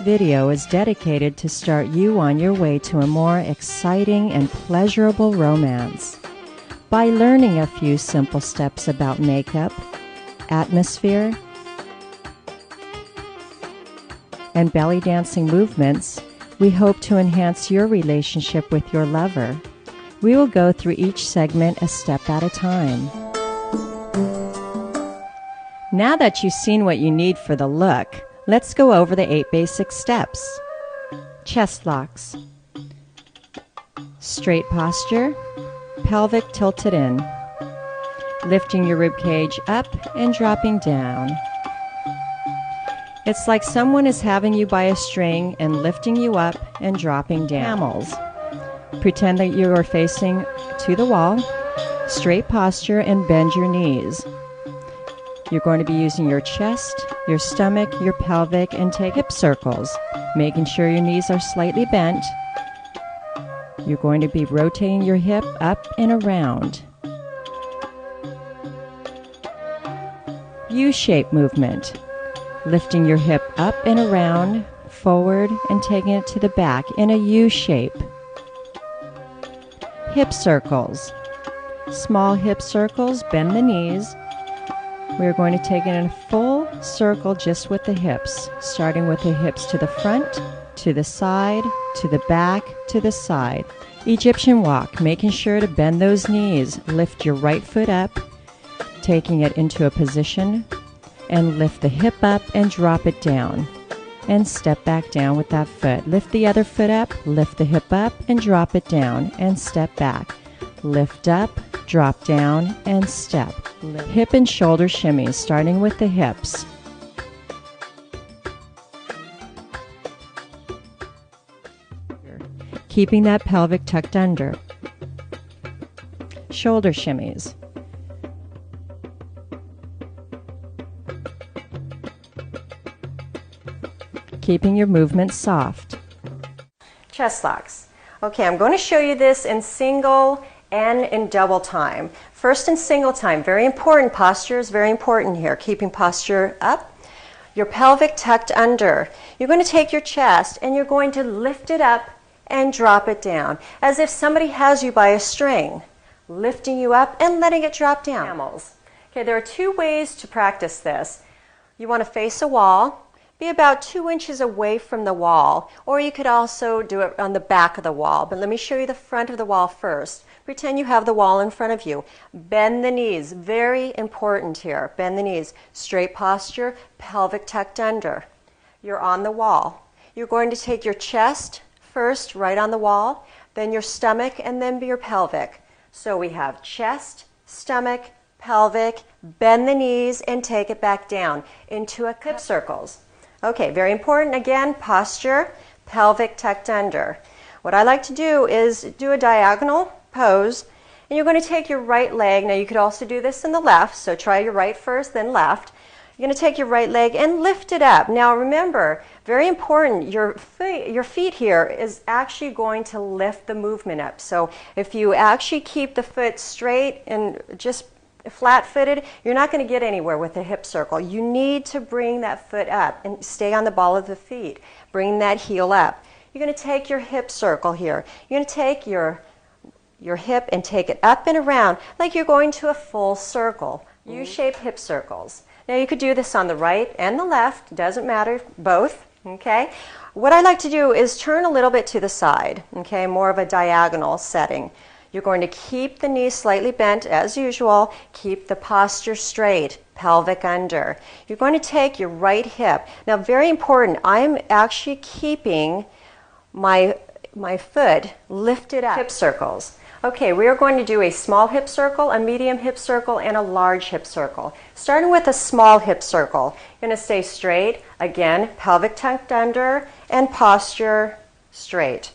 video is dedicated to start you on your way to a more exciting and pleasurable romance. By learning a few simple steps about makeup, atmosphere, and belly dancing movements, we hope to enhance your relationship with your lover. We will go through each segment a step at a time. Now that you've seen what you need for the look, let's go over the 8 basic steps. Chest locks. Straight posture, pelvic tilted in. Lifting your rib cage up and dropping down. It's like someone is having you by a string and lifting you up and dropping down. Camels. Pretend that you are facing to the wall. Straight posture and bend your knees. You're going to be using your chest, your stomach, your pelvic, and take hip circles, making sure your knees are slightly bent. You're going to be rotating your hip up and around. U-shape movement. Lifting your hip up and around, forward, and taking it to the back in a U shape. Hip circles. Small hip circles, bend the knees. We're going to take it in a full circle just with the hips, starting with the hips to the front, to the side, to the back, to the side. Egyptian walk, making sure to bend those knees. Lift your right foot up, taking it into a position, and lift the hip up and drop it down. And step back down with that foot. Lift the other foot up, lift the hip up, and drop it down, and step back. Lift up, drop down, and step. Hip and shoulder shimmies, starting with the hips. Keeping that pelvic tucked under. Shoulder shimmies. Keeping your movement soft. Chest locks. Okay, I'm going to show you this in single and in double time. First in single time, very important. Posture is very important here. Keeping posture up. Your pelvic tucked under. You're going to take your chest and you're going to lift it up and drop it down, as if somebody has you by a string, lifting you up and letting it drop down. Camels. Okay, there are 2 ways to practice this. You want to face a wall. Be about 2 inches away from the wall, or you could also do it on the back of the wall. But let me show you the front of the wall first. Pretend you have the wall in front of you. Bend the knees, very important here. Bend the knees, straight posture, pelvic tucked under. You're on the wall. You're going to take your chest first, right on the wall, then your stomach, and then your pelvic. So we have chest, stomach, pelvic, bend the knees, and take it back down into a hip circles. Okay, very important. Again, posture, pelvic tucked under. What I like to do is do a diagonal pose, and you're going to take your right leg. Now you could also do this in the left, so try your right first, then left. You're going to take your right leg and lift it up. Now remember, very important, your feet here is actually going to lift the movement up. So if you actually keep the foot straight and just flat-footed, you're not going to get anywhere with a hip circle. You need to bring that foot up and stay on the ball of the feet. Bring that heel up. You're going to take your hip circle here. You're going to take your hip and take it up and around like you're going to a full circle. U-shaped hip circles. Now you could do this on the right and the left. Doesn't matter, both. Okay. What I like to do is turn a little bit to the side. Okay, more of a diagonal setting. You're going to keep the knees slightly bent as usual. Keep the posture straight, pelvic under. You're going to take your right hip. Now, very important, I'm actually keeping my foot lifted up. Hip circles. Okay, we are going to do a small hip circle, a medium hip circle, and a large hip circle. Starting with a small hip circle. You're going to stay straight. Again, pelvic tucked under and posture straight.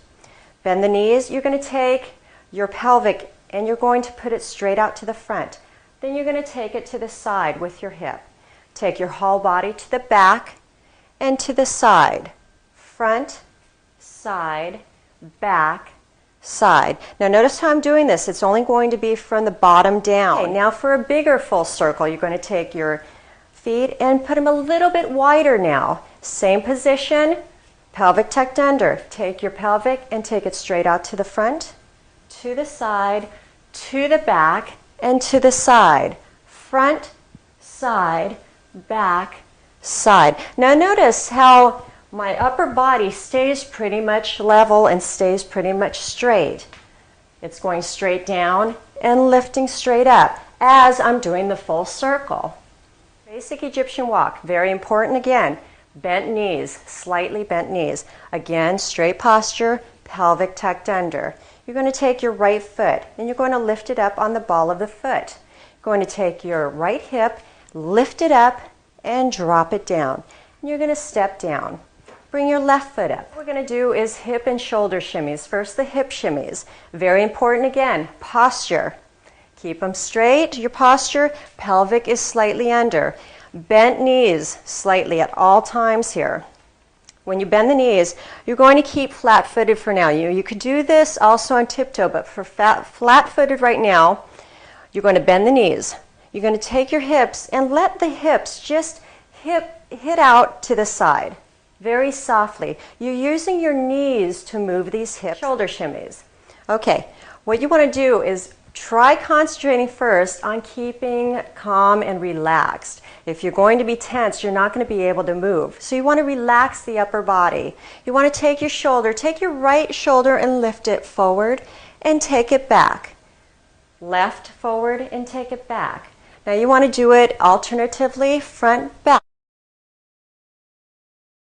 Bend the knees. You're going to take your pelvic and you're going to put it straight out to the front. Then you're going to take it to the side with your hip. Take your whole body to the back and to the side. Front, side, back, side. Now notice how I'm doing this. It's only going to be from the bottom down. Okay, now for a bigger full circle, you're going to take your feet and put them a little bit wider now. Same position, Pelvic tucked under. Take your pelvic and take it straight out to the front, to the side, to the back, and to the side. Front, side, back, side. Now notice how my upper body stays pretty much level and stays pretty much straight. It's going straight down and lifting straight up as I'm doing the full circle. Basic Egyptian walk, very important again. Bent knees, slightly bent knees. Again, straight posture, pelvic tucked under. You're going to take your right foot and you're going to lift it up on the ball of the foot. You're going to take your right hip, lift it up, and drop it down. And you're going to step down. Bring your left foot up. What we're going to do is hip and shoulder shimmies. First, the hip shimmies. Very important again, posture. Keep them straight, your posture. Pelvic is slightly under. Bent knees slightly at all times here. When you bend the knees, you're going to keep flat-footed for now. You could do this also on tiptoe, but for flat-footed right now, you're going to bend the knees. You're going to take your hips and let the hips just hit out to the side. Very softly. You're using your knees to move these hips. Shoulder shimmies. Okay, what you want to do is try concentrating first on keeping calm and relaxed. If you're going to be tense, you're not going to be able to move. So you want to relax the upper body. You want to take your shoulder, take your right shoulder and lift it forward and take it back. Left forward and take it back. Now you want to do it alternatively, front, back.